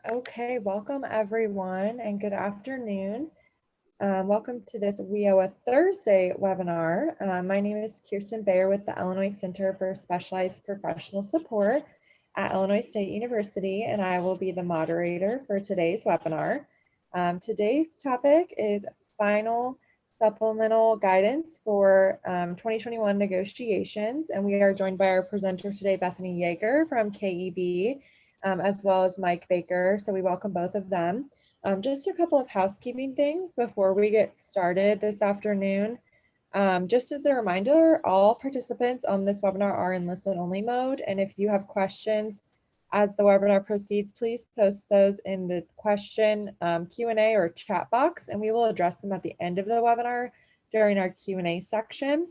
Okay, welcome everyone and good afternoon. Welcome to this WIOA Thursday webinar. My name is Kirsten Bayer with the Illinois Center for Specialized Professional Support at Illinois State University, and I will be the moderator for today's webinar. Today's topic is final supplemental guidance for 2021 negotiations, and we are joined by our presenter today, Bethany Yeager from KEB, as well as Mike Baker. So we welcome both of them. Just a couple of housekeeping things before we get started this afternoon. Just as a reminder, all participants on this webinar are in listen-only mode, and if you have questions as the webinar proceeds, please post those in the question Q&A or chat box, and we will address them at the end of the webinar during our Q&A section.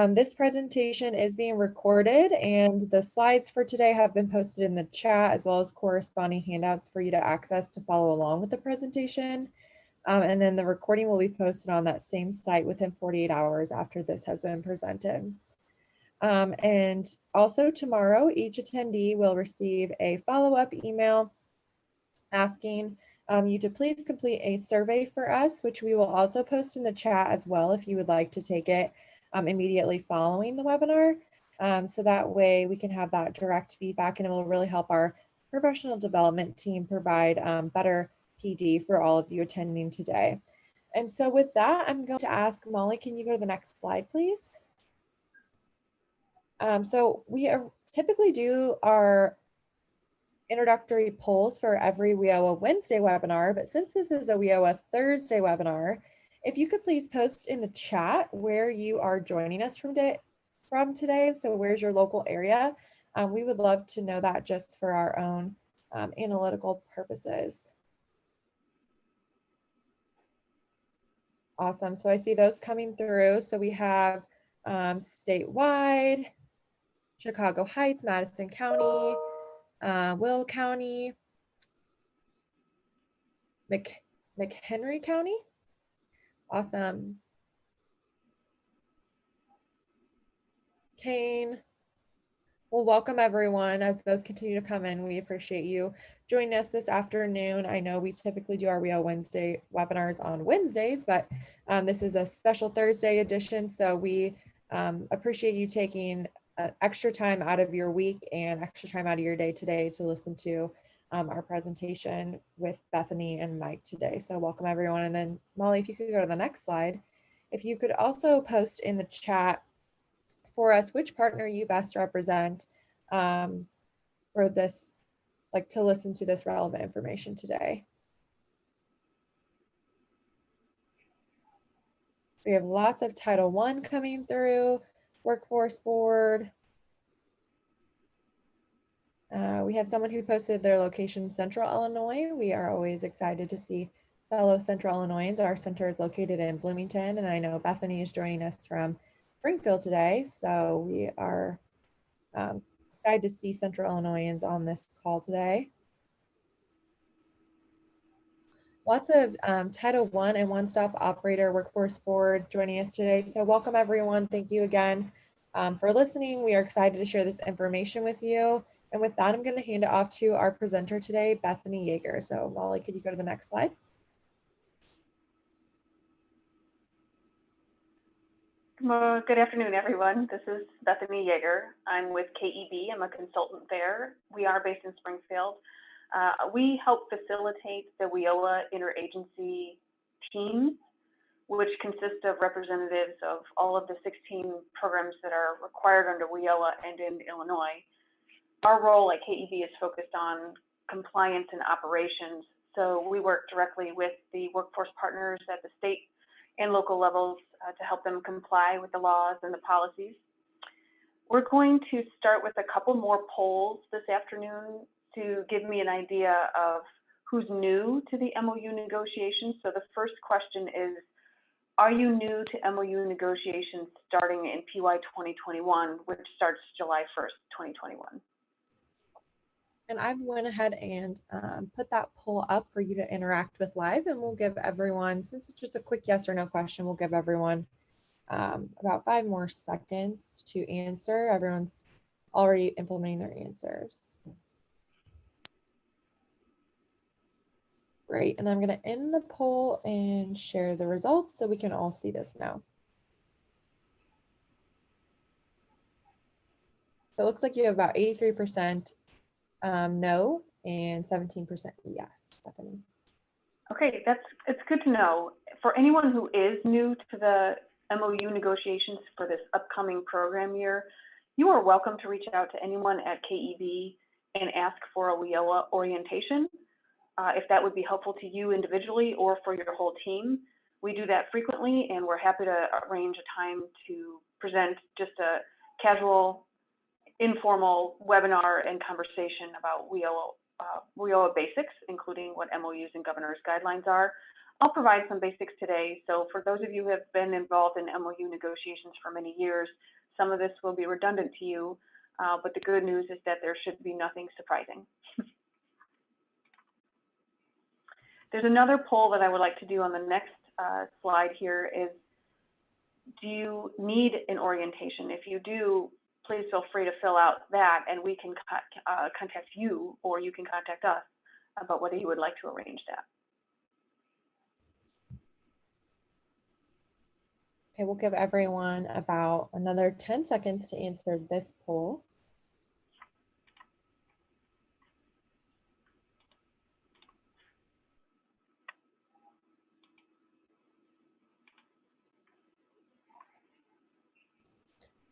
This presentation is being recorded, and the slides for today have been posted in the chat, as well as corresponding handouts for you to access to follow along with the presentation. And then the recording will be posted on that same site within 48 hours after this has been presented. And also tomorrow, each attendee will receive a follow-up email asking you to please complete a survey for us, which we will also post in the chat as well if you would like to take it immediately following the webinar. So that way we can have that direct feedback, and it will really help our professional development team provide better PD for all of you attending today. And so with that, I'm going to ask Molly, can you go to the next slide, please? So we typically do our introductory polls for every WIOA Wednesday webinar, but since this is a WIOA Thursday webinar, if you could please post in the chat where you are joining us from today. So where's your local area? We would love to know that just for our own analytical purposes. Awesome. So I see those coming through. So we have statewide, Chicago Heights, Madison County, Will County, McHenry County. Awesome. Kane. Well, welcome everyone as those continue to come in. We appreciate you joining us this afternoon. I know we typically do our WIOA Wednesday webinars on Wednesdays, but this is a special Thursday edition. So we appreciate you taking extra time out of your week and extra time out of your day today to listen to our presentation with Bethany and Mike today. So welcome everyone. And then Molly, if you could go to the next slide. If you could also post in the chat for us which partner you best represent for this, like to listen to this relevant information today. We have lots of Title I coming through, Workforce Board. We have someone who posted their location, Central Illinois. We are always excited to see fellow Central Illinoisans. Our center is located in Bloomington, and I know Bethany is joining us from Springfield today. So we are excited to see Central Illinoisans on this call today. Lots of Title I and One-Stop Operator Workforce Board joining us today. So welcome everyone. Thank you again for listening. We are excited to share this information with you. And with that, I'm going to hand it off to our presenter today, Bethany Yeager. So Molly, could you go to the next slide? Good afternoon, everyone. This is Bethany Yeager. I'm with KEB. I'm a consultant there. We are based in Springfield. We help facilitate the WIOA Interagency teams, which consist of representatives of all of the 16 programs that are required under WIOA and in Illinois. Our role at KEB is focused on compliance and operations. So we work directly with the workforce partners at the state and local levels to help them comply with the laws and the policies. We're going to start with a couple more polls this afternoon to give me an idea of who's new to the MOU negotiations. So the first question is, are you new to MOU negotiations starting in PY 2021, which starts July 1st, 2021? And I went ahead and put that poll up for you to interact with live, and we'll give everyone, since it's just a quick yes or no question, we'll give everyone about 5 more seconds to answer. Everyone's already implementing their answers. Great, and I'm going to end the poll and share the results so we can all see this now. So it looks like you have about 83% no and 17% yes, Bethany. Okay, it's good to know. For anyone who is new to the MOU negotiations for this upcoming program year, you are welcome to reach out to anyone at KEB and ask for a WIOA orientation, if that would be helpful to you individually or for your whole team. We do that frequently, and we're happy to arrange a time to present just a casual, informal webinar and conversation about WIOA basics, including what MOUs and governor's guidelines are. I'll provide some basics today. So for those of you who have been involved in MOU negotiations for many years, some of this will be redundant to you, but the good news is that there should be nothing surprising. There's another poll that I would like to do on the next slide here is, do you need an orientation? If you do, please feel free to fill out that, and we can contact you, or you can contact us about whether you would like to arrange that. Okay, we'll give everyone about another 10 seconds to answer this poll.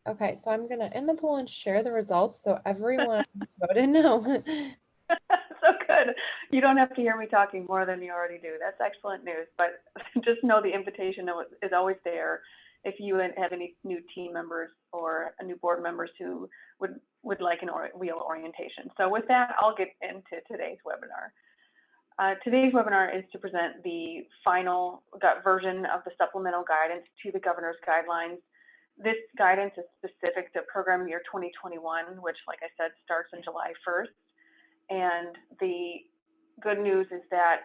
Okay, so I'm gonna end the poll and share the results so everyone voted no. So good. You don't have to hear me talking more than you already do. That's excellent news, but just know the invitation is always there if you have any new team members or new board members who would like an WIOA orientation. So with that, I'll get into today's webinar. Today's webinar is to present the final version of the supplemental guidance to the governor's guidelines. This guidance is specific to program year 2021, which, like I said, starts on July 1st. And the good news is that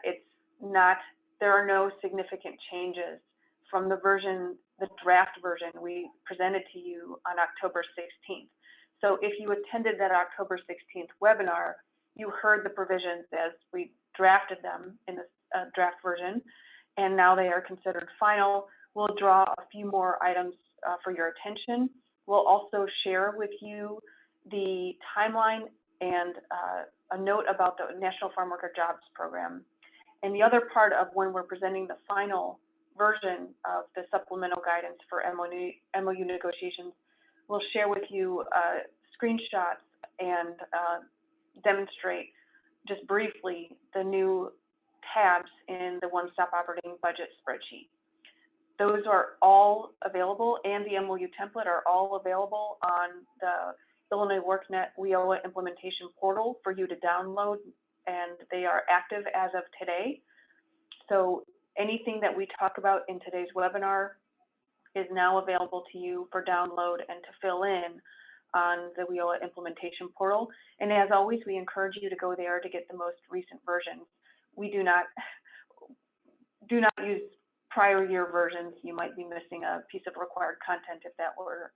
there are no significant changes from the draft version we presented to you on October 16th. So if you attended that October 16th webinar, you heard the provisions as we drafted them in the draft version, and now they are considered final. We'll draw a few more items for your attention. We'll also share with you the timeline and a note about the National Farm Worker Jobs Program. And the other part of when we're presenting the final version of the supplemental guidance for MOU negotiations, we'll share with you screenshots and demonstrate just briefly the new tabs in the one-stop operating budget spreadsheet. Those are all available, and the MOU template are all available on the Illinois WorkNet WIOA implementation portal for you to download, and they are active as of today. So anything that we talk about in today's webinar is now available to you for download and to fill in on the WIOA implementation portal. And as always, we encourage you to go there to get the most recent versions. We do not use prior year versions. You might be missing a piece of required content if that were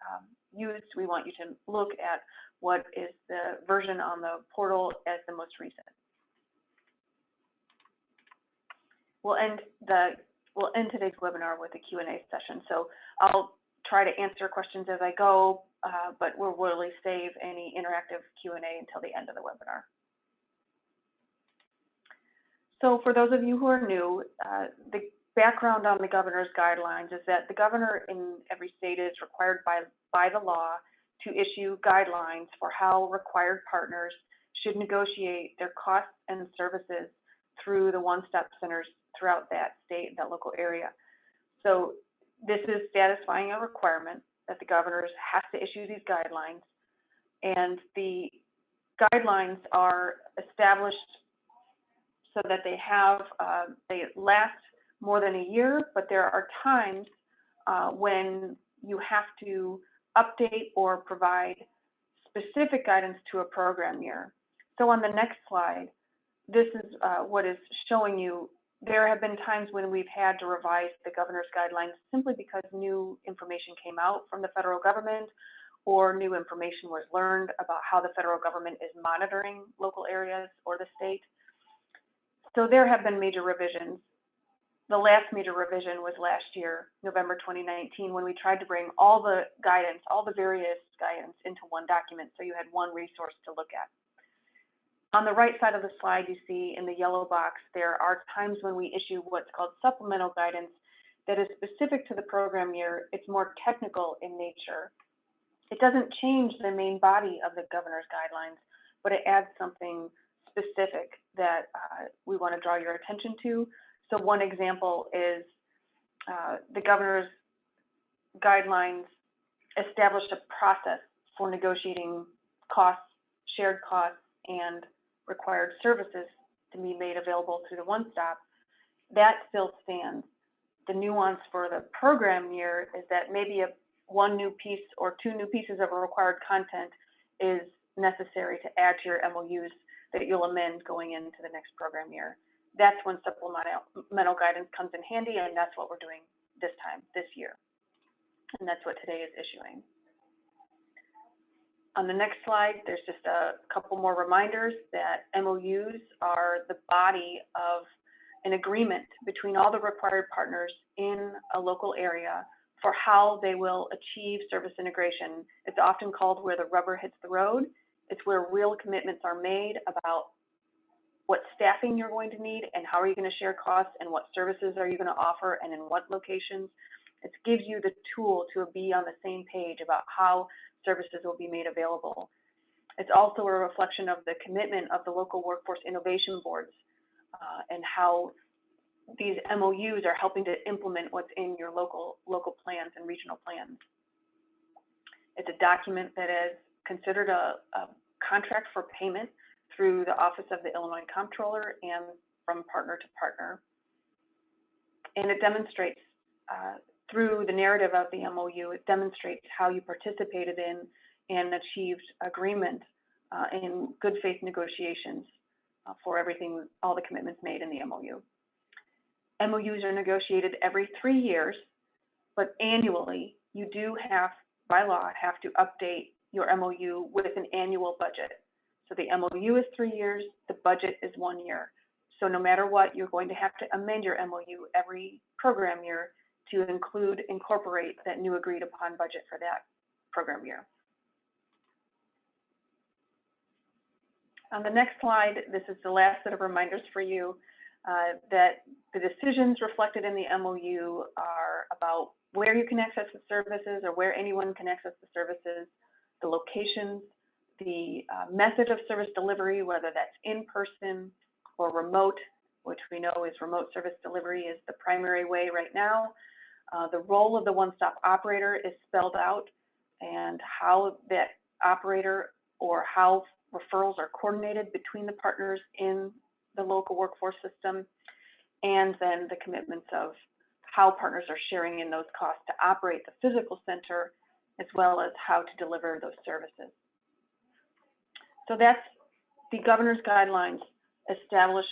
used. We want you to look at what is the version on the portal as the most recent. We'll end today's webinar with a Q&A session. So I'll try to answer questions as I go, but we'll really save any interactive Q&A until the end of the webinar. So for those of you who are new, the background on the governor's guidelines is that the governor in every state is required by the law to issue guidelines for how required partners should negotiate their costs and services through the one-stop centers throughout that state, that local area. So this is satisfying a requirement that the governors have to issue these guidelines, and the guidelines are established so that they last more than a year, but there are times when you have to update or provide specific guidance to a program year. So on the next slide, this is what is showing you. There have been times when we've had to revise the governor's guidelines simply because new information came out from the federal government or new information was learned about how the federal government is monitoring local areas or the state. So there have been major revisions. The last major revision was last year, November 2019, when we tried to bring all the guidance, all the various guidance into one document, so you had one resource to look at. On the right side of the slide, you see in the yellow box, there are times when we issue what's called supplemental guidance that is specific to the program year. It's more technical in nature. It doesn't change the main body of the governor's guidelines, but it adds something specific that we want to draw your attention to. So one example is the governor's guidelines established a process for negotiating costs, shared costs, and required services to be made available through the one-stop. That still stands. The nuance for the program year is that maybe one new piece or two new pieces of required content is necessary to add to your MOUs that you'll amend going into the next program year. That's when supplemental guidance comes in handy, and that's what we're doing this year. And that's what today is issuing. On the next slide, there's just a couple more reminders that MOUs are the body of an agreement between all the required partners in a local area for how they will achieve service integration. It's often called where the rubber hits the road. It's where real commitments are made about what staffing you're going to need and how are you going to share costs and what services are you going to offer and in what locations. It gives you the tool to be on the same page about how services will be made available. It's also a reflection of the commitment of the local workforce innovation boards and how these MOUs are helping to implement what's in your local plans and regional plans. It's a document that is considered a contract for payment through the Office of the Illinois Comptroller and from partner to partner. And it demonstrates through the narrative of the MOU, it demonstrates how you participated in and achieved agreement in good faith negotiations for everything, all the commitments made in the MOU. MOUs are negotiated every 3 years, but annually you do have, by law, have to update your MOU with an annual budget. So the MOU is 3 years, the budget is 1 year. So no matter what, you're going to have to amend your MOU every program year to incorporate that new agreed upon budget for that program year. On the next slide, this is the last set of reminders for you that the decisions reflected in the MOU are about where you can access the services or where anyone can access the services, the locations, the method of service delivery, whether that's in person or remote, which we know is remote service delivery is the primary way right now. The role of the one-stop operator is spelled out and how that operator or how referrals are coordinated between the partners in the local workforce system, and then the commitments of how partners are sharing in those costs to operate the physical center, as well as how to deliver those services. So that's the governor's guidelines establish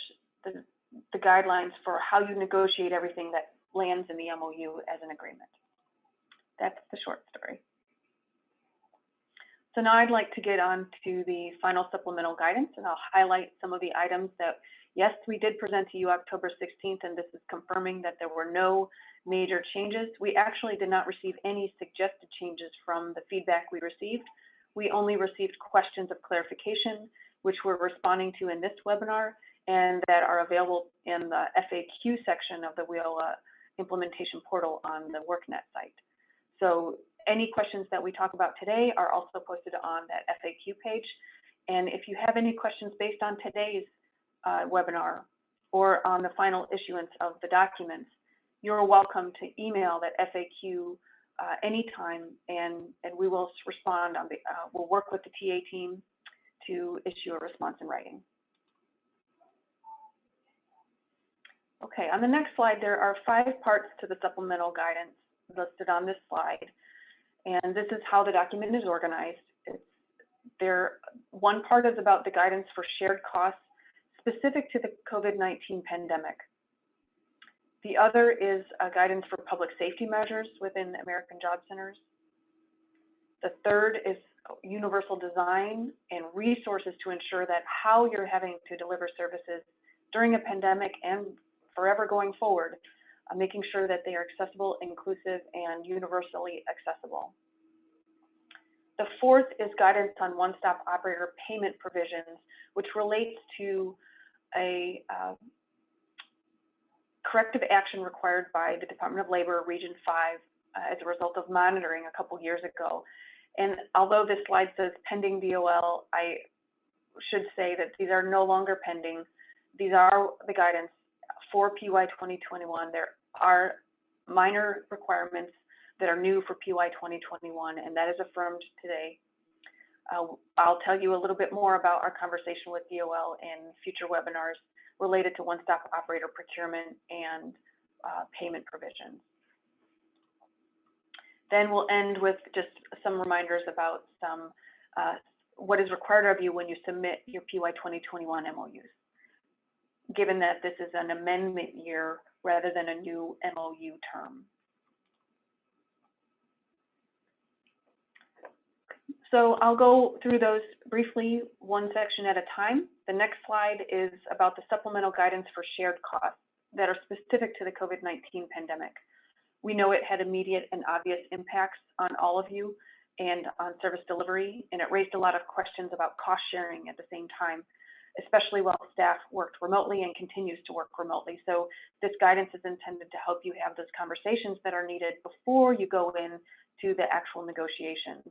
the guidelines for how you negotiate everything that lands in the MOU as an agreement. That's the short story. So now I'd like to get on to the final supplemental guidance, and I'll highlight some of the items that, yes, we did present to you October 16th, and this is confirming that there were no major changes. We actually did not receive any suggested changes from the feedback we received. We only received questions of clarification, which we're responding to in this webinar, and that are available in the FAQ section of the WIOA implementation portal on the WorkNet site. So any questions that we talk about today are also posted on that FAQ page. And if you have any questions based on today's webinar or on the final issuance of the documents, you're welcome to email that FAQ anytime, and we will respond on we'll work with the TA team to issue a response in writing. Okay, on the next slide, there are 5 parts to the supplemental guidance listed on this slide. And this is how the document is organized. One part is about the guidance for shared costs specific to the COVID-19 pandemic. The other is a guidance for public safety measures within American Job Centers. The third is universal design and resources to ensure that how you're having to deliver services during a pandemic and forever going forward, making sure that they are accessible, inclusive, and universally accessible. The fourth is guidance on one-stop operator payment provisions, which relates to a corrective action required by the Department of Labor, Region 5, as a result of monitoring a couple years ago. And although this slide says pending DOL, I should say that these are no longer pending. These are the guidance for PY 2021. There are minor requirements that are new for PY 2021, and that is affirmed today. I'll tell you a little bit more about our conversation with DOL in future webinars related to one-stop operator procurement and payment provisions. Then we'll end with just some reminders about some what is required of you when you submit your PY 2021 MOUs, given that this is an amendment year rather than a new MOU term. So I'll go through those briefly, one section at a time. The next slide is about the supplemental guidance for shared costs that are specific to the COVID-19 pandemic. We know it had immediate and obvious impacts on all of you and on service delivery, and it raised a lot of questions about cost sharing at the same time, especially while staff worked remotely and continues to work remotely. So this guidance is intended to help you have those conversations that are needed before you go into the actual negotiations.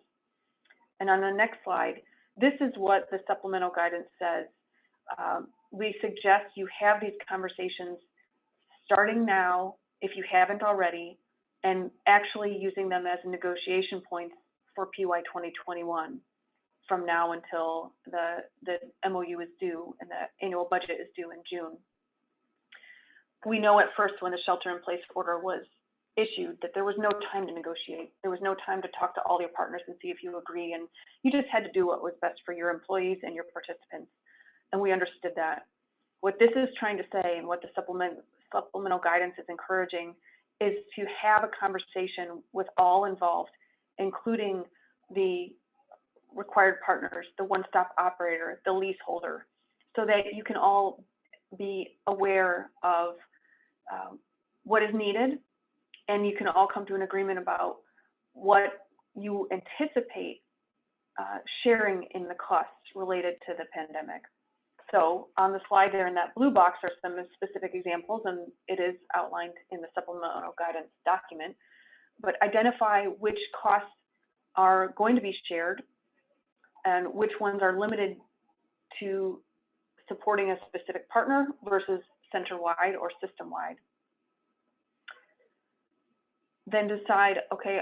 And on the next slide, this is what the supplemental guidance says. We suggest you have these conversations starting now, if you haven't already, and actually using them as negotiation points for PY 2021 from now until the MOU is due and the annual budget is due in June. We know at first when the shelter-in-place order was issued that there was no time to negotiate. There was no time to talk to all your partners and see if you agree, and you just had to do what was best for your employees and your participants. And we understood that. What this is trying to say, and what the supplemental guidance is encouraging, is to have a conversation with all involved, including the required partners, the one-stop operator, the leaseholder, so that you can all be aware of what is needed, and you can all come to an agreement about what you anticipate sharing in the costs related to the pandemic. So on the slide there in that blue box are some specific examples, and it is outlined in the supplemental guidance document, but identify which costs are going to be shared and which ones are limited to supporting a specific partner versus center-wide or system-wide. Then decide, okay,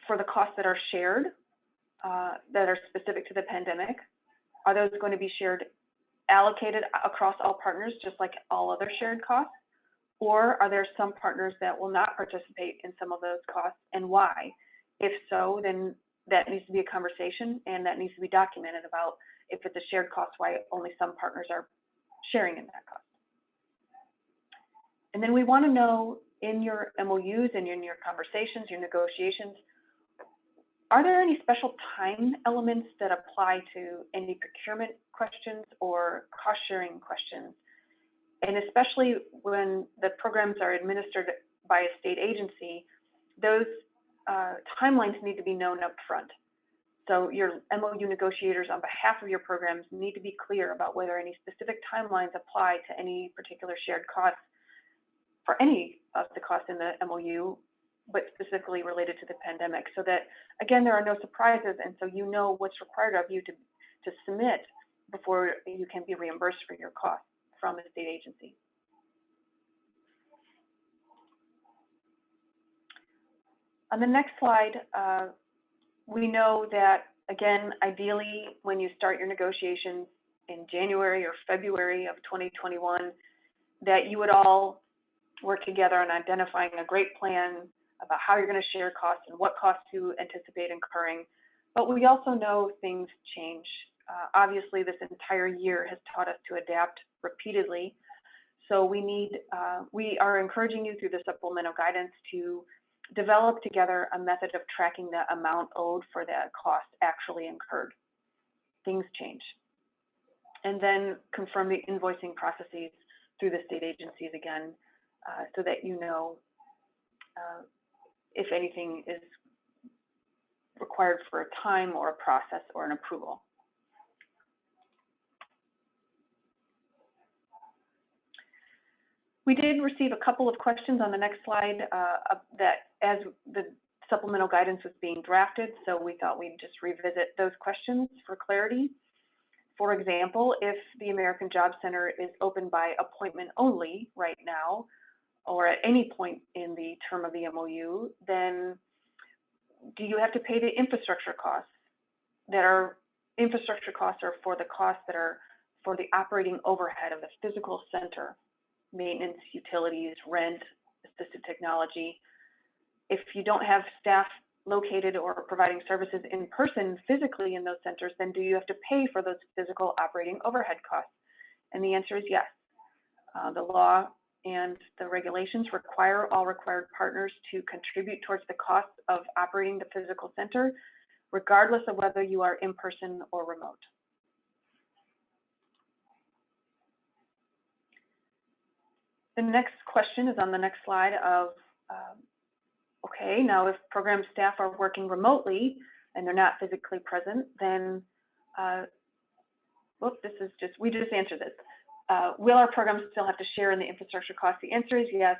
for the costs that are shared, that are specific to the pandemic, are those going to be shared, allocated across all partners, just like all other shared costs? Or are there some partners that will not participate in some of those costs, and why? If so, then that needs to be a conversation, and that needs to be documented about if it's a shared cost, why only some partners are sharing in that cost. And then we want to know in your MOUs and in your conversations, your negotiations, are there any special time elements that apply to any procurement questions or cost sharing questions? And especially when the programs are administered by a state agency, those timelines need to be known up front. So your MOU negotiators on behalf of your programs need to be clear about whether any specific timelines apply to any particular shared costs for any of the costs in the MOU, but specifically related to the pandemic, so that, again, there are no surprises, and so you know what's required of you to submit before you can be reimbursed for your costs from the state agency. On the next slide, we know that, again, ideally, when you start your negotiations in January or February of 2021, that you would all work together on identifying a great plan about how you're going to share costs and what costs you anticipate incurring. But we also know things change. Obviously, this entire year has taught us to adapt repeatedly. So we are encouraging you through the supplemental guidance to develop together a method of tracking the amount owed for the cost actually incurred. Things change. And then confirm the invoicing processes through the state agencies again, so that you know if anything is required for a time or a process or an approval. We did receive a couple of questions on the next slide that as the supplemental guidance was being drafted, so we thought we'd just revisit those questions for clarity. For example, if the American Job Center is open by appointment only right now, or at any point in the term of the MOU, then do you have to pay the infrastructure costs that are for the costs that are for the operating overhead of the physical center, maintenance, utilities, rent, assistive technology? If you don't have staff located or providing services in person physically in those centers, then do you have to pay for those physical operating overhead costs? And the answer is yes. The law and the regulations require all required partners to contribute towards the cost of operating the physical center, regardless of whether you are in person or remote. The next question is on the next slide of, okay, now if program staff are working remotely and they're not physically present, then, we just answered this. Will our programs still have to share in the infrastructure costs? The answer is yes.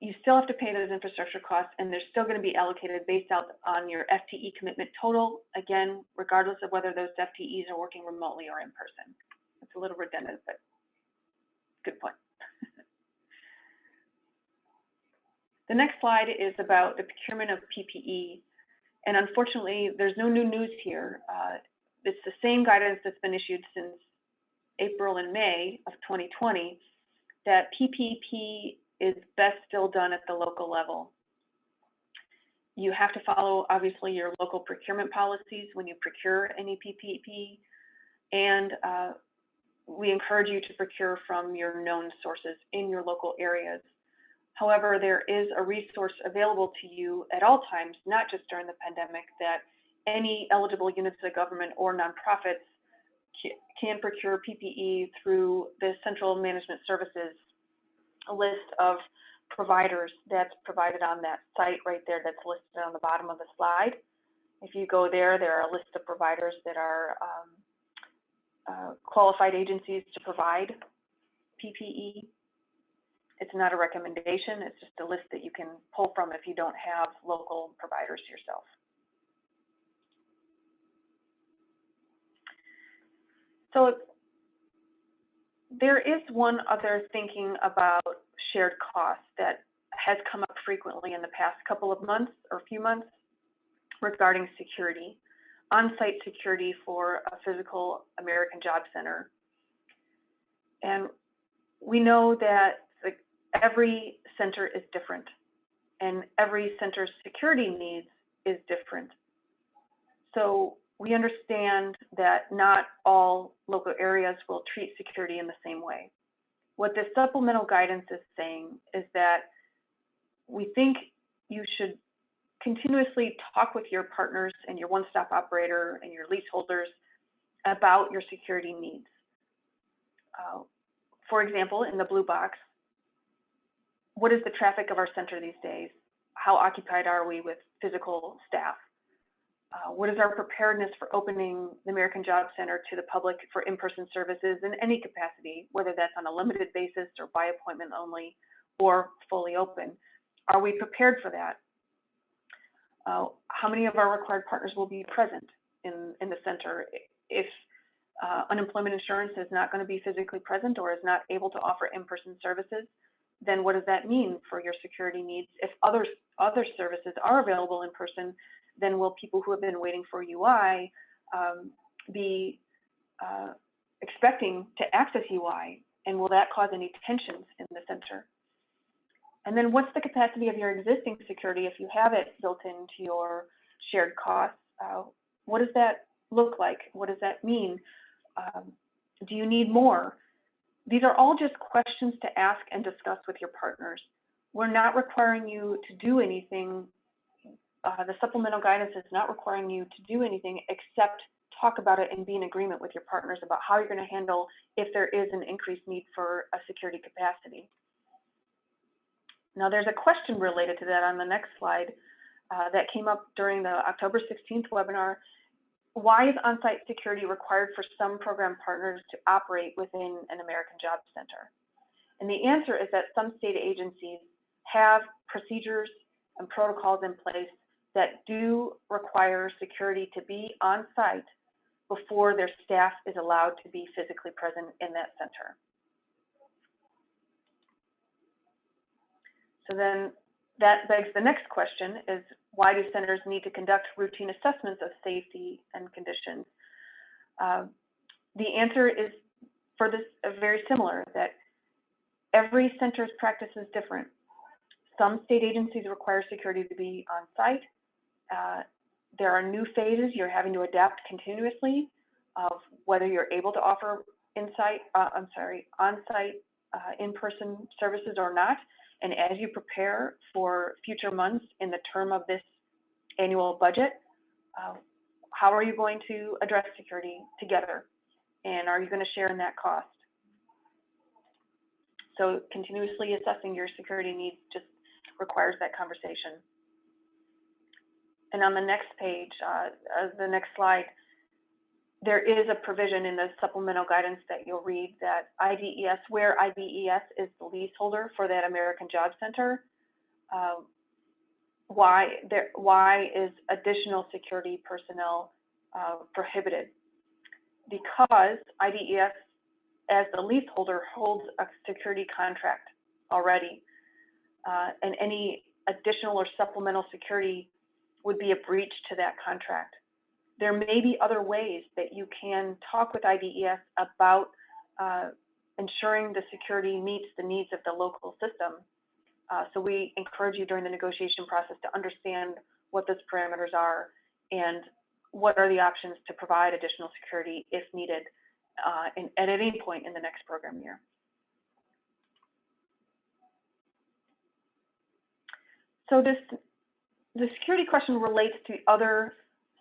You still have to pay those infrastructure costs, and they're still going to be allocated based out on your FTE commitment total, again, regardless of whether those FTEs are working remotely or in person. It's a little redundant, but good point. The next slide is about the procurement of PPE. And unfortunately, there's no new news here. It's the same guidance that's been issued since April and May of 2020, that PPP is best still done at the local level. You have to follow, obviously, your local procurement policies when you procure any PPP, and we encourage you to procure from your known sources in your local areas. However, there is a resource available to you at all times, not just during the pandemic, that any eligible units of government or nonprofits can procure PPE through the Central Management Services list of providers that's provided on that site right there that's listed on the bottom of the slide. If you go there, there are a list of providers that are qualified agencies to provide PPE. It's not a recommendation, it's just a list that you can pull from if you don't have local providers yourself. So there is one other thinking about shared costs that has come up frequently in the past couple of months or few months regarding security, on-site security for a physical American Job Center. And we know that every center is different and every center's security needs is different. So we understand that not all local areas will treat security in the same way. What this supplemental guidance is saying is that we think you should continuously talk with your partners and your one-stop operator and your leaseholders about your security needs. For example, in the blue box, what is the traffic of our center these days? How occupied are we with physical staff? What is our preparedness for opening the American Job Center to the public for in-person services in any capacity, whether that's on a limited basis or by appointment only or fully open? Are we prepared for that? How many of our required partners will be present in the center? If unemployment insurance is not going to be physically present or is not able to offer in-person services, then what does that mean for your security needs? If other services are available in person, then will people who have been waiting for UI be expecting to access UI? And will that cause any tensions in the center? And then what's the capacity of your existing security if you have it built into your shared costs? What does that look like? What does that mean? Do you need more? These are all just questions to ask and discuss with your partners. We're not requiring you to do anything. The supplemental guidance is not requiring you to do anything except talk about it and be in agreement with your partners about how you're going to handle if there is an increased need for a security capacity. Now, there's a question related to that on the next slide that came up during the October 16th webinar. Why is on-site security required for some program partners to operate within an American Job Center? And the answer is that some state agencies have procedures and protocols in place that do require security to be on site before their staff is allowed to be physically present in that center. So then that begs the next question is, why do centers need to conduct routine assessments of safety and conditions? The answer is for this very similar, that every center's practice is different. Some state agencies require security to be on site. There are new phases you're having to adapt continuously of whether you're able to offer on-site in-person services or not. And as you prepare for future months in the term of this annual budget, how are you going to address security together? And are you going to share in that cost? So continuously assessing your security needs just requires that conversation. And on the next page, the next slide, there is a provision in the supplemental guidance that you'll read that IDES, where IDES is the leaseholder for that American Job Center, why is additional security personnel prohibited? Because IDES, as the leaseholder, holds a security contract already, and any additional or supplemental security would be a breach to that contract. There may be other ways that you can talk with IDES about ensuring the security meets the needs of the local system. So we encourage you during the negotiation process to understand what those parameters are and what are the options to provide additional security if needed at any point in the next program year. So the security question relates to other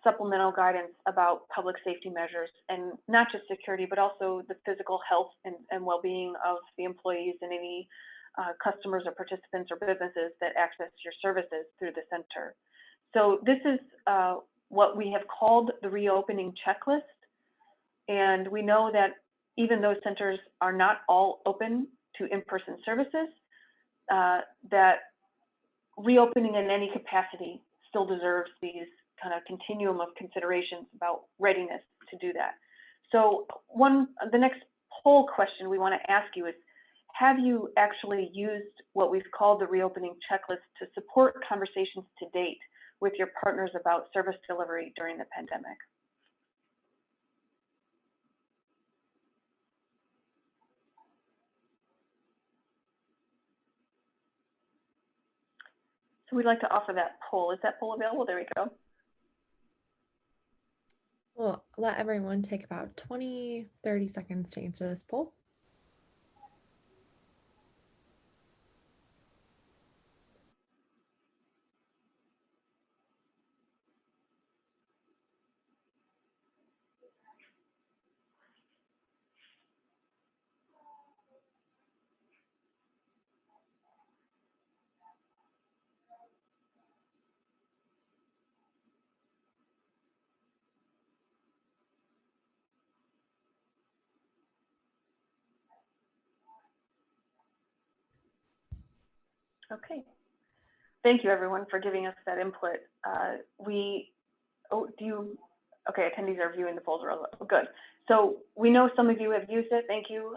supplemental guidance about public safety measures, and not just security, but also the physical health and well-being of the employees and any customers or participants or businesses that access your services through the center. So this is what we have called the reopening checklist. And we know that even though centers are not all open to in-person services, that reopening in any capacity still deserves these kind of continuum of considerations about readiness to do that. So the next poll question we want to ask you is, have you actually used what we've called the reopening checklist to support conversations to date with your partners about service delivery during the pandemic? So we'd like to offer that poll. Is that poll available? There we go. We'll let everyone take about 20-30 seconds to answer this poll. Okay. Thank you, everyone, for giving us that input. Okay, attendees are viewing the polls. Good. So we know some of you have used it. Thank you.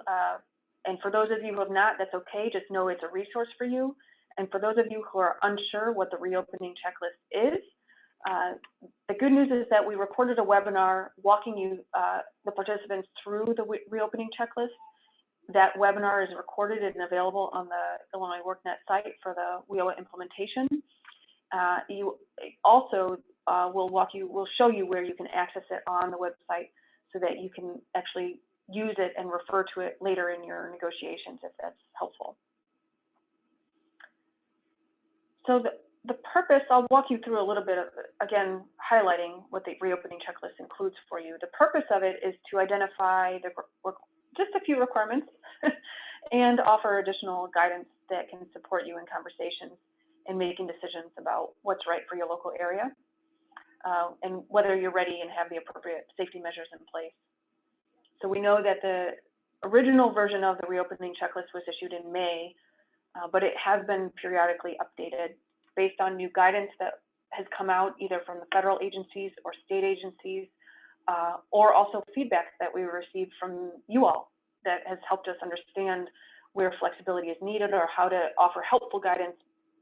And for those of you who have not, that's okay. Just know it's a resource for you. And for those of you who are unsure what the reopening checklist is, the good news is that we recorded a webinar walking you, the participants, through the reopening checklist. That webinar is recorded and available on the Illinois WorkNet site for the WIOA implementation. You also we'll show you where you can access it on the website so that you can actually use it and refer to it later in your negotiations if that's helpful. So the purpose, I'll walk you through a little bit of, again, highlighting what the reopening checklist includes for you. The purpose of it is to identify just a few requirements and offer additional guidance that can support you in conversations and making decisions about what's right for your local area and whether you're ready and have the appropriate safety measures in place. So we know that the original version of the reopening checklist was issued in May, but it has been periodically updated based on new guidance that has come out either from the federal agencies or state agencies, or also feedback that we received from you all that has helped us understand where flexibility is needed or how to offer helpful guidance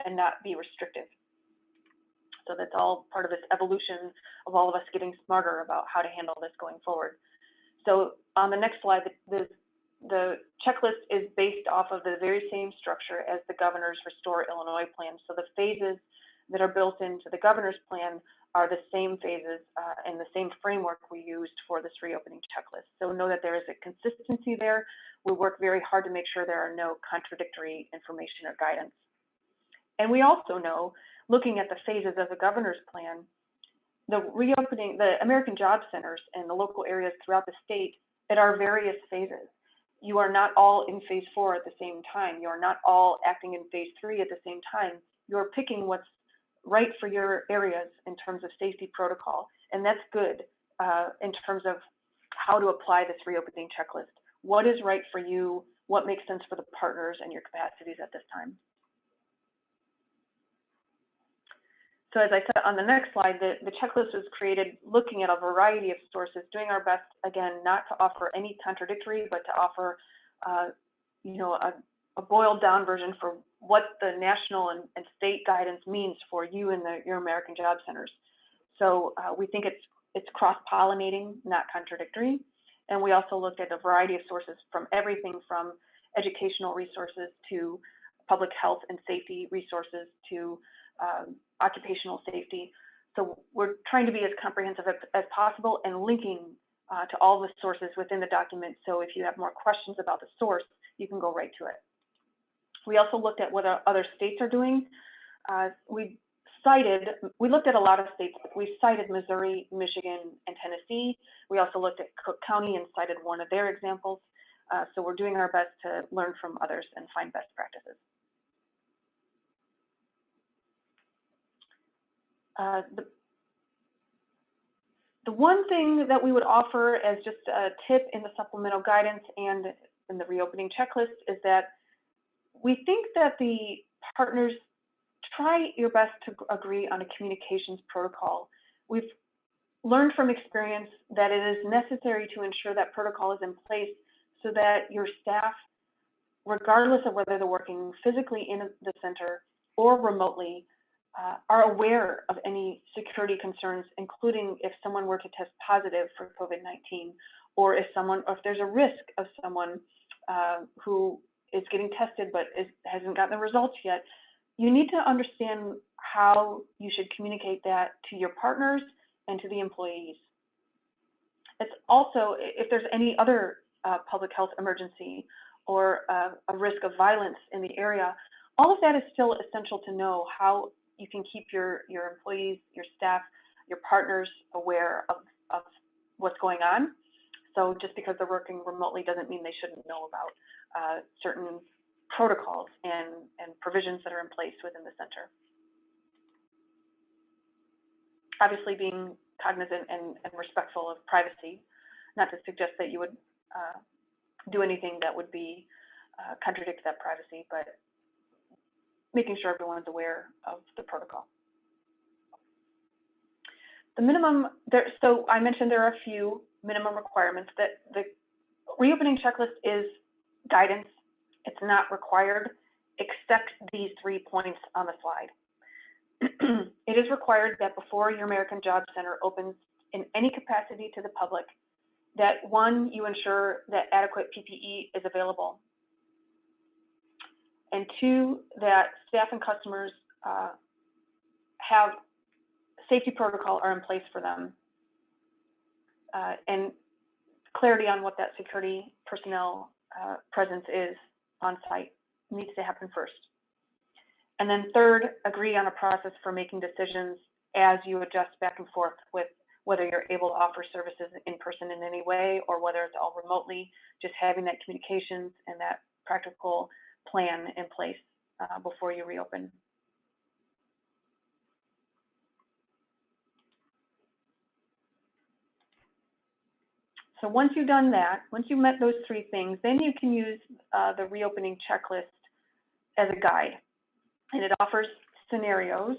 and not be restrictive. So that's all part of this evolution of all of us getting smarter about how to handle this going forward. So on the next slide, the checklist is based off of the very same structure as the governor's Restore Illinois plan. So the phases that are built into the governor's plan are the same phases and the same framework we used for this reopening checklist. So know that there is a consistency there. We work very hard to make sure there are no contradictory information or guidance. And we also know, looking at the phases of the governor's plan, the American Job Centers and the local areas throughout the state, at our various phases. You are not all in phase 4 at the same time. You are not all acting in phase 3 at the same time. You're picking what's right for your areas in terms of safety protocol. And that's good in terms of how to apply this reopening checklist. What is right for you? What makes sense for the partners and your capacities at this time? So as I said on the next slide, the checklist was created looking at a variety of sources, doing our best, again, not to offer any contradictory, but to offer a boiled down version for what the national and state guidance means for you and your American Job Centers. So we think it's cross-pollinating, not contradictory. And we also looked at a variety of sources from everything from educational resources to public health and safety resources to occupational safety. So we're trying to be as comprehensive as possible and linking to all the sources within the document. So if you have more questions about the source, you can go right to it. We also looked at what other states are doing. We looked at a lot of states. We cited Missouri, Michigan, and Tennessee. We also looked at Cook County and cited one of their examples. So we're doing our best to learn from others and find best practices. The one thing that we would offer as just a tip in the supplemental guidance and in the reopening checklist is that we think that the partners try your best to agree on a communications protocol. We've learned from experience that it is necessary to ensure that protocol is in place so that your staff, regardless of whether they're working physically in the center or remotely, are aware of any security concerns, including if someone were to test positive for COVID-19, or if there's a risk of someone who is getting tested but hasn't gotten the results yet. You need to understand how you should communicate that to your partners and to the employees. It's also, if there's any other public health emergency or a risk of violence in the area, all of that is still essential to know how you can keep your employees, your staff, your partners aware of what's going on. So just because they're working remotely doesn't mean they shouldn't know about certain protocols and provisions that are in place within the center. Obviously being cognizant and respectful of privacy, not to suggest that you would do anything that would be contradict that privacy, but making sure everyone's aware of the protocol. The minimum, so I mentioned there are a few minimum requirements. That the reopening checklist is guidance. It's not required, except these 3 points on the slide. It is required that before your American Job Center opens in any capacity to the public, that 1, you ensure that adequate PPE is available. And 2, that staff and customers have safety protocol are in place for them. And clarity on what that security personnel presence is on site needs to happen first. And then third, agree on a process for making decisions as you adjust back and forth with whether you're able to offer services in person in any way or whether it's all remotely, just having that communications and that practical plan in place before you reopen. So once you've done that, once you've met those three things, then you can use the reopening checklist as a guide. And it offers scenarios.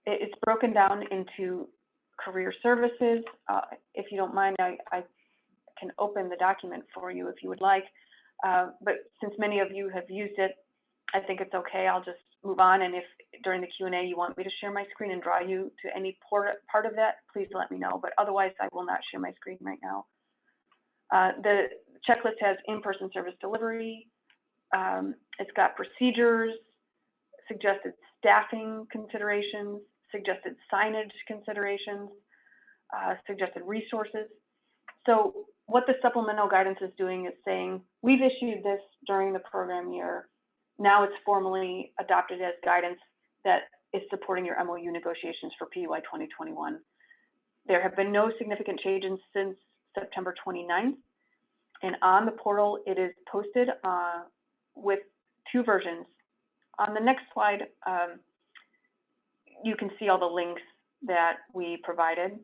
It's broken down into career services. If you don't mind, I can open the document for you if you would like. But since many of you have used it, I think it's okay. I'll just move on. And if during the Q&A you want me to share my screen and draw you to any part of that, please let me know. But otherwise, I will not share my screen right now. The checklist has in-person service delivery. It's got procedures, suggested staffing considerations, suggested signage considerations, suggested resources. So what the supplemental guidance is doing is saying, we've issued this during the program year. Now it's formally adopted as guidance that is supporting your MOU negotiations for PY 2021. There have been no significant changes since September 29th. And on the portal, it is posted with two versions. On the next slide, you can see all the links that we provided.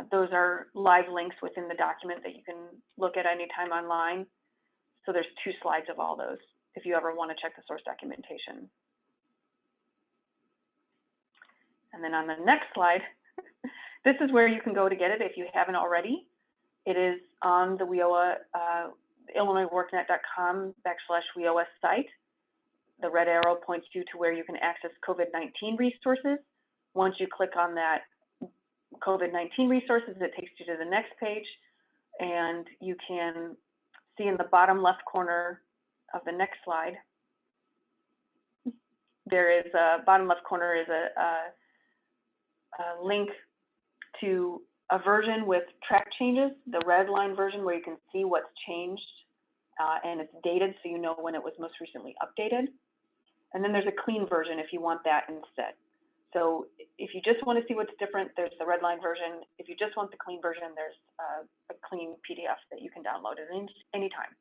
Those are live links within the document that you can look at anytime online. So there's 2 slides of all those if you ever want to check the source documentation. And then on the next slide, this is where you can go to get it if you haven't already. It is on the WIOA, illinoisworknet.com/WIOA site. The red arrow points you to where you can access COVID-19 resources. Once you click on that COVID-19 resources, it takes you to the next page, and you can see in the bottom left corner of the next slide, there is a bottom left corner is a link to a version with track changes, the red line version where you can see what's changed and it's dated so you know when it was most recently updated. And then there's a clean version if you want that instead. So if you just want to see what's different, there's the red line version. If you just want the clean version, there's a clean PDF that you can download at any time.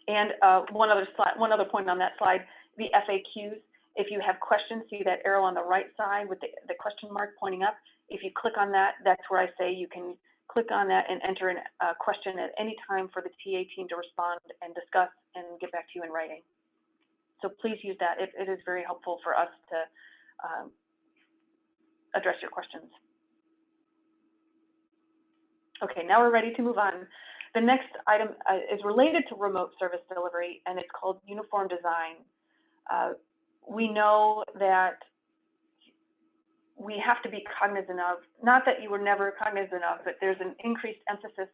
And one other point on that slide, the FAQs. If you have questions, see that arrow on the right side with the question mark pointing up. If you click on that, that's where I say you can click on that and enter a question at any time for the TA team to respond and discuss and get back to you in writing. So please use that. It is very helpful for us to address your questions. Okay, now we're ready to move on. The next item is related to remote service delivery, and it's called uniform design. We know that we have to be cognizant of, not that you were never cognizant of, but there's an increased emphasis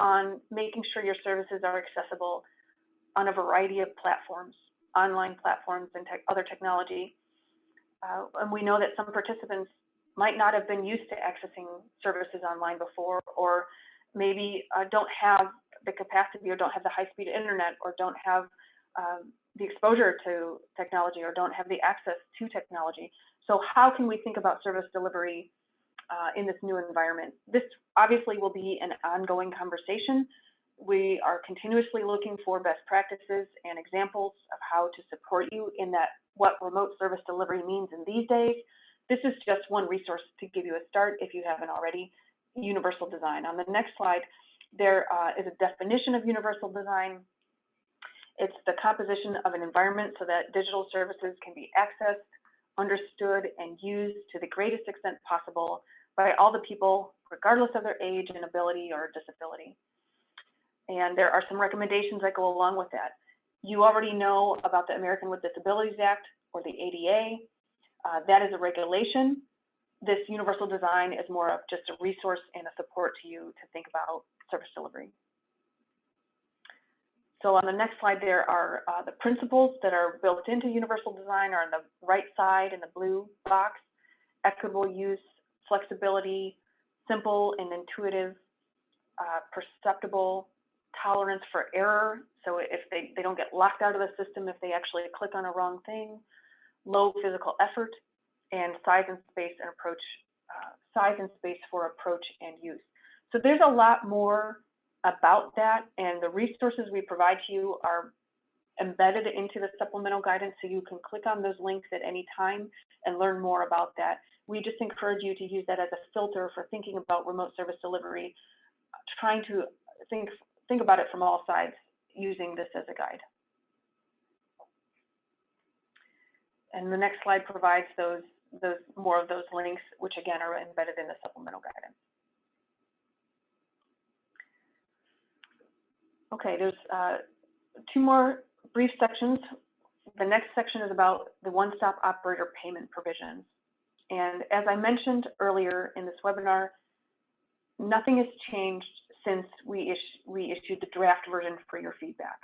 on making sure your services are accessible on a variety of platforms, online platforms and other technology. And we know that some participants might not have been used to accessing services online before, or maybe don't have the capacity or don't have the high-speed internet or don't have the exposure to technology or don't have the access to technology. So how can we think about service delivery in this new environment? This obviously will be an ongoing conversation. We are continuously looking for best practices and examples of how to support you in that, what remote service delivery means in these days. This is just one resource to give you a start if you haven't already. Universal design. On the next slide, there is a definition of universal design. It's the composition of an environment so that digital services can be accessed, understood, and used to the greatest extent possible by all the people, regardless of their age and ability or disability. And there are some recommendations that go along with that. You already know about the American with Disabilities Act, or the ADA. That is a regulation. This universal design is more of just a resource and a support to you to think about service delivery. So on the next slide, there are the principles that are built into universal design are on the right side in the blue box: equitable use, flexibility, simple and intuitive, perceptible, tolerance for error, so if they don't get locked out of the system if they actually click on a wrong thing, low physical effort, and size and space for approach and use. So there's a lot more about that, and the resources we provide to you are embedded into the supplemental guidance, so you can click on those links at any time and learn more about that. We just encourage you to use that as a filter for thinking about remote service delivery, trying to think about it from all sides, using this as a guide. And the next slide provides more of those links, which again are embedded in the supplemental guidance. Okay, there's 2 more brief sections. The next section is about the one-stop operator payment provisions. And as I mentioned earlier in this webinar, nothing has changed since we issued the draft version for your feedback.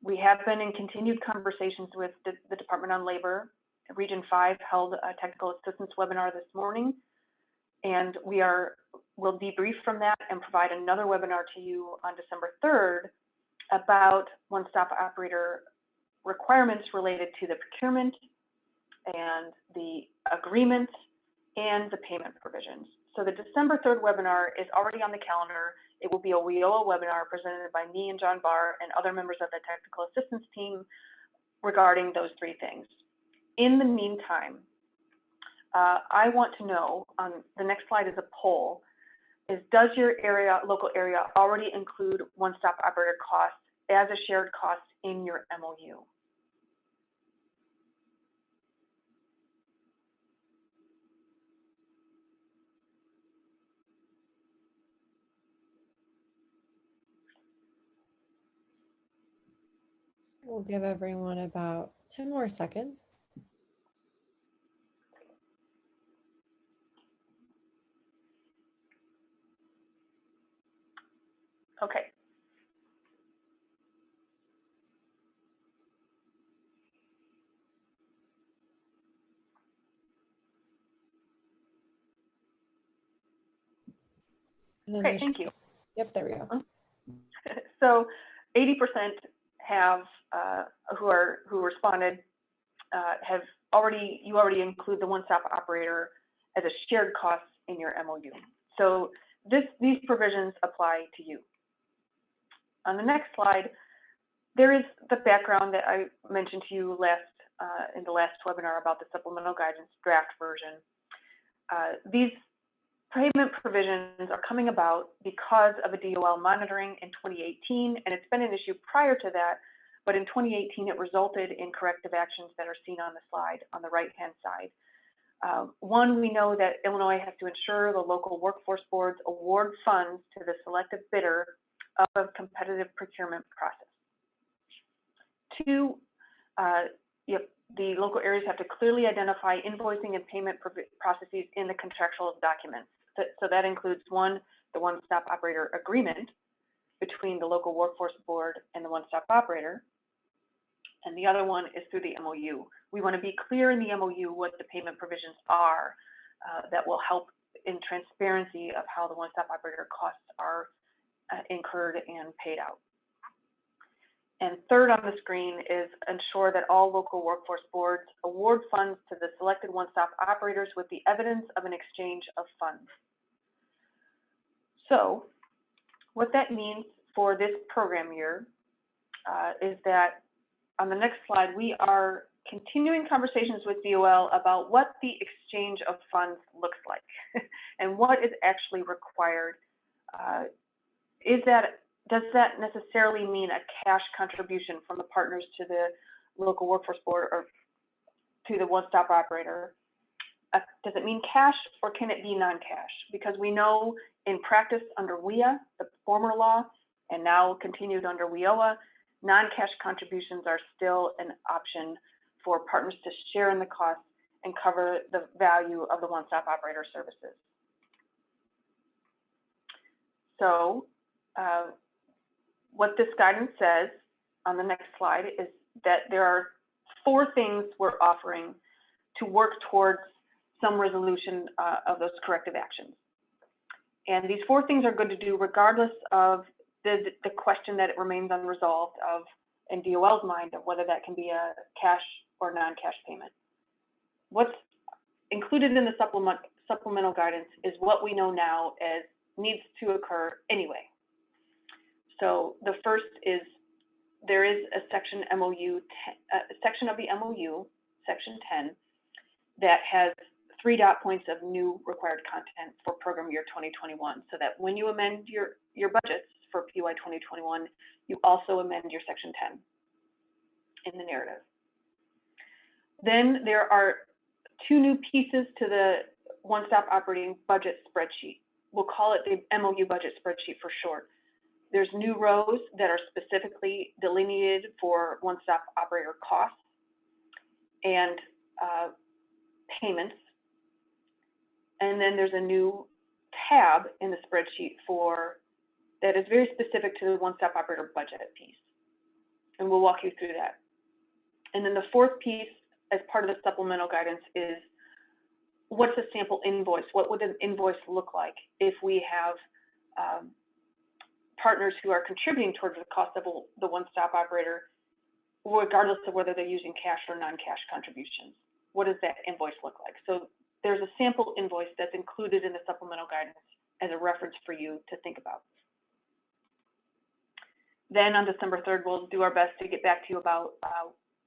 We have been in continued conversations with the Department on Labor. Region 5 held a technical assistance webinar this morning, and we'll debrief from that and provide another webinar to you on December 3rd about one-stop operator requirements related to the procurement and the agreement and the payment provisions. So the December 3rd webinar is already on the calendar. It will be a WIOA webinar presented by me and John Barr and other members of the technical assistance team regarding those 3 things. In the meantime, I want to know, on the next slide is a poll, does your local area already include one-stop operator costs as a shared cost in your MOU? We'll give everyone about 10 more seconds. Okay. Okay, thank you. Yep, there we go. So 80% have who responded you already include the one-stop operator as a shared cost in your MOU. So these provisions apply to you. On the next slide, there is the background that I mentioned to you in the last webinar about the supplemental guidance draft version. These payment provisions are coming about because of a DOL monitoring in 2018, and it's been an issue prior to that, but in 2018 it resulted in corrective actions that are seen on the slide on the right-hand side. One, we know that Illinois has to ensure the local workforce boards award funds to the selective bidder of a competitive procurement process. 2, the local areas have to clearly identify invoicing and payment processes in the contractual documents. So that includes 1, the one-stop operator agreement between the local workforce board and the one-stop operator. And the other one is through the MOU. We want to be clear in the MOU what the payment provisions are that will help in transparency of how the one-stop operator costs are incurred and paid out. And 3rd on the screen is ensure that all local workforce boards award funds to the selected one-stop operators with the evidence of an exchange of funds. So what that means for this program year is that on the next slide, we are continuing conversations with DOL about what the exchange of funds looks like and what is actually required. Does that necessarily mean a cash contribution from the partners to the local workforce board or to the one-stop operator? Does it mean cash, or can it be non-cash? Because we know in practice under WIA, the former law, and now continued under WIOA, non-cash contributions are still an option for partners to share in the cost and cover the value of the one-stop operator services. So what this guidance says on the next slide is that there are 4 things we're offering to work towards some resolution of those corrective actions. And these 4 things are good to do regardless of the question that it remains unresolved of, in DOL's mind, of whether that can be a cash or non-cash payment. What's included in the supplemental guidance is what we know now as needs to occur anyway. So the first is there is a section section of the MOU, section 10, that has 3 dot points of new required content for program year 2021, so that when you amend your budgets for PY 2021, you also amend your section 10 in the narrative. Then there are 2 new pieces to the one-stop operating budget spreadsheet. We'll call it the MOU budget spreadsheet for short. There's new rows that are specifically delineated for one-stop operator costs and payments. And then there's a new tab in the spreadsheet that is very specific to the one-stop operator budget piece. And we'll walk you through that. And then the 4th piece, as part of the supplemental guidance, is what's a sample invoice? What would an invoice look like if we have partners who are contributing towards the cost of the one-stop operator, regardless of whether they're using cash or non-cash contributions? What does that invoice look like? So there's a sample invoice that's included in the supplemental guidance as a reference for you to think about. Then on December 3rd, we'll do our best to get back to you about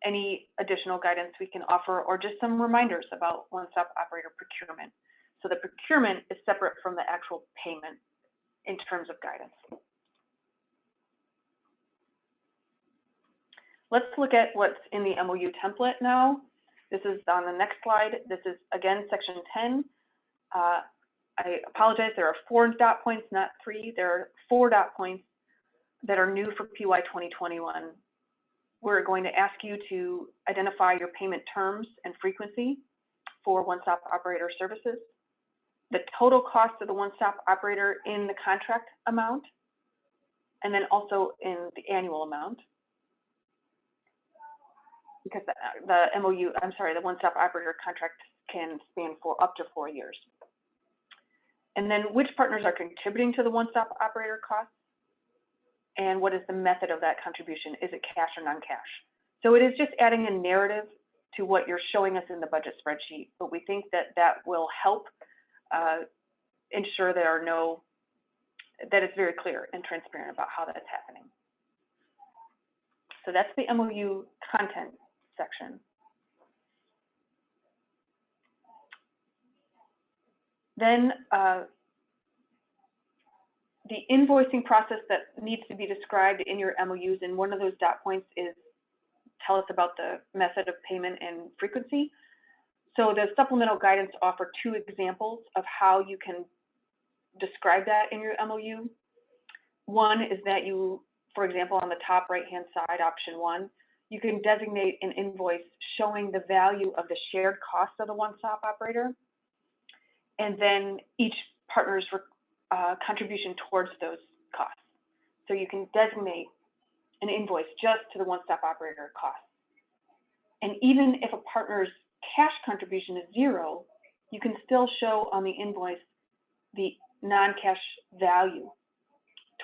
any additional guidance we can offer, or just some reminders about one-stop operator procurement. So the procurement is separate from the actual payment in terms of guidance. Let's look at what's in the MOU template now. This is on the next slide. This is, again, section 10. I apologize, there are 4 dot points, not 3. There are 4 dot points that are new for PY 2021. We're going to ask you to identify your payment terms and frequency for one-stop operator services, the total cost of the one-stop operator in the contract amount, and then also in the annual amount, because the one-stop operator contract can span for up to 4 years. And then which partners are contributing to the one-stop operator costs, and what is the method of that contribution? Is it cash or non-cash? So it is just adding a narrative to what you're showing us in the budget spreadsheet, but we think that that will help ensure that it's very clear and transparent about how that's happening. So that's the MOU content section. Then the invoicing process that needs to be described in your MOUs, and one of those dot points is tell us about the method of payment and frequency. So the supplemental guidance offer 2 examples of how you can describe that in your MOU. One is that you, for example, on the top right-hand side, option 1, you can designate an invoice showing the value of the shared cost of the one-stop operator, and then each partner's contribution towards those costs. So you can designate an invoice just to the one-stop operator cost. And even if a partner's cash contribution is 0, you can still show on the invoice the non-cash value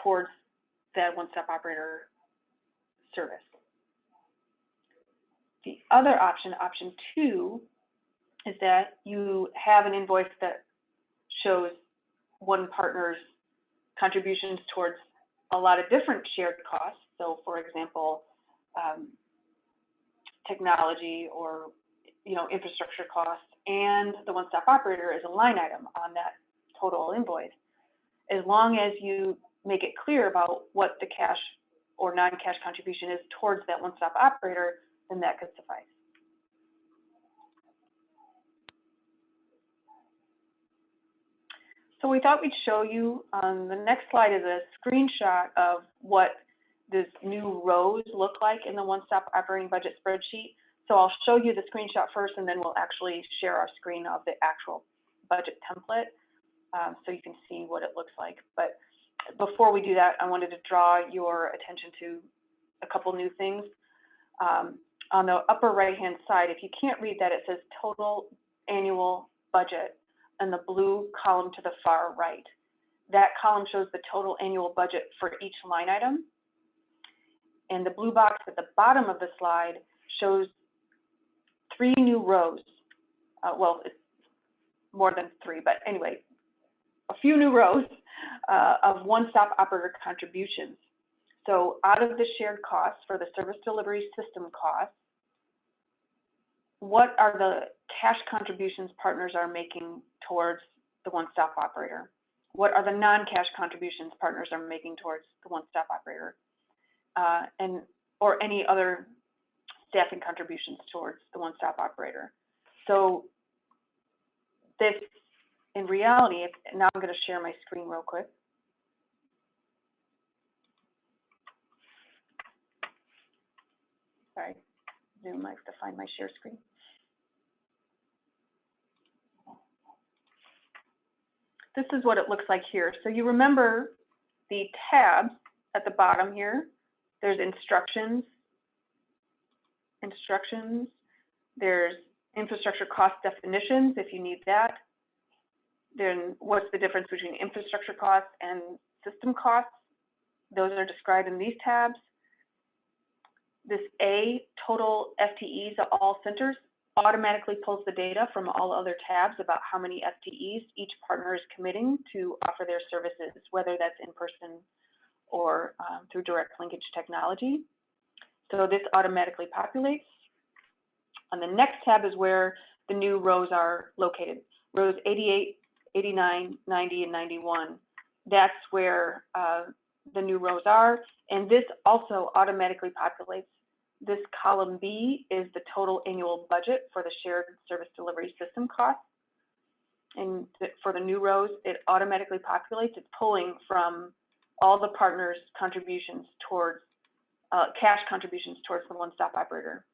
towards that one-stop operator service. The other option, option 2, is that you have an invoice that shows one partner's contributions towards a lot of different shared costs. So, for example, technology or infrastructure costs, and the one-stop operator is a line item on that total invoice. As long as you make it clear about what the cash or non-cash contribution is towards that one-stop operator, then that could suffice. So we thought we'd show you on the next slide is a screenshot of what this new rows look like in the one-stop operating budget spreadsheet. So I'll show you the screenshot first, and then we'll actually share our screen of the actual budget template so you can see what it looks like. But before we do that, I wanted to draw your attention to a couple new things. On the upper right-hand side, if you can't read that, it says total annual budget, and the blue column to the far right. that column shows the total annual budget for each line item. And the blue box at the bottom of the slide shows 3 new rows. Well, it's more than 3, but anyway, a few new rows of one-stop operator contributions. So out of the shared costs for the service delivery system costs, what are the cash contributions partners are making towards the one-stop operator? What are the non-cash contributions partners are making towards the one-stop operator? Or any other staffing contributions towards the one-stop operator. So this, in reality, now I'm going to share my screen real quick. Sorry, Zoom, I have to find my share screen. This is what it looks like here. So you remember the tabs at the bottom here. There's instructions, there's infrastructure cost definitions if you need that. Then what's the difference between infrastructure costs and system costs? Those are described in these tabs. This A, total FTEs at all centers, automatically pulls the data from all other tabs about how many FTEs each partner is committing to offer their services, whether that's in person or through direct linkage technology. So this automatically populates. On the next tab is where the new rows are located. Rows 88, 89, 90, and 91. That's where the new rows are. And this also automatically populates. This column B is the total annual budget for the shared service delivery system costs. And for the new rows, it automatically populates. It's pulling from all the partners' contributions towards cash contributions towards the one-stop operator,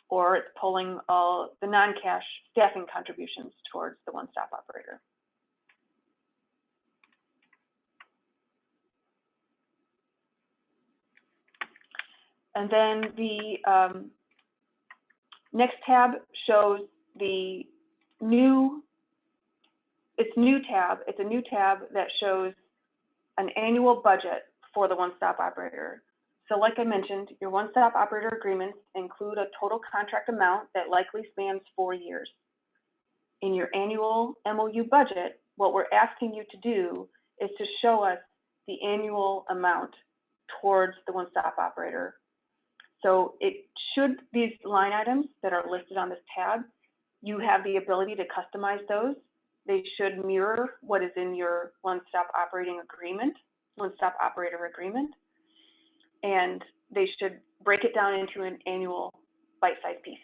or it's pulling all the non-cash staffing contributions towards the one-stop operator. And then the next tab shows the new, it's a new tab that shows an annual budget for the one-stop operator. So like I mentioned, your one-stop operator agreements include a total contract amount that likely spans 4 years. In your annual MOU budget, what we're asking you to do is to show us the annual amount towards the one-stop operator. So it should, these line items that are listed on this tab, you have the ability to customize those. They should mirror what is in your one-stop operating agreement, one-stop operator agreement. And they should break it down into an annual bite-sized piece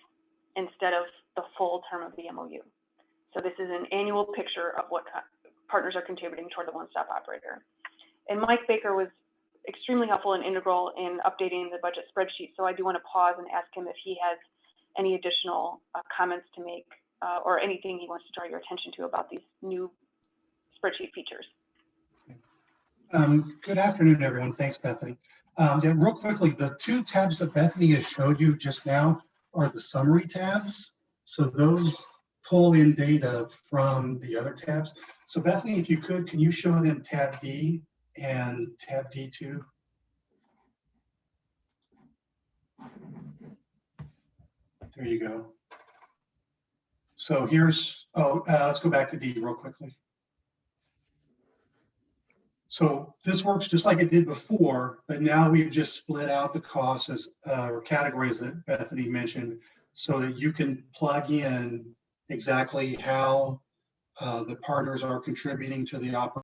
instead of the full term of the MOU. So this is an annual picture of what partners are contributing toward the one-stop operator. And Mike Baker was extremely helpful and integral in updating the budget spreadsheet. So I do want to pause and ask him if he has any additional comments to make or anything he wants to draw your attention to about these new spreadsheet features. Good afternoon, everyone. Thanks, Bethany. Yeah, real quickly, the 2 tabs that Bethany has showed you just now are the summary tabs. So those pull in data from the other tabs. So Bethany, if you could, can you show them tab D and tab D2? There you go. So here's, let's go back to D real quickly. So this works just like it did before, but now we've just split out the costs as or categories that Bethany mentioned so that you can plug in exactly how the partners are contributing to the operation.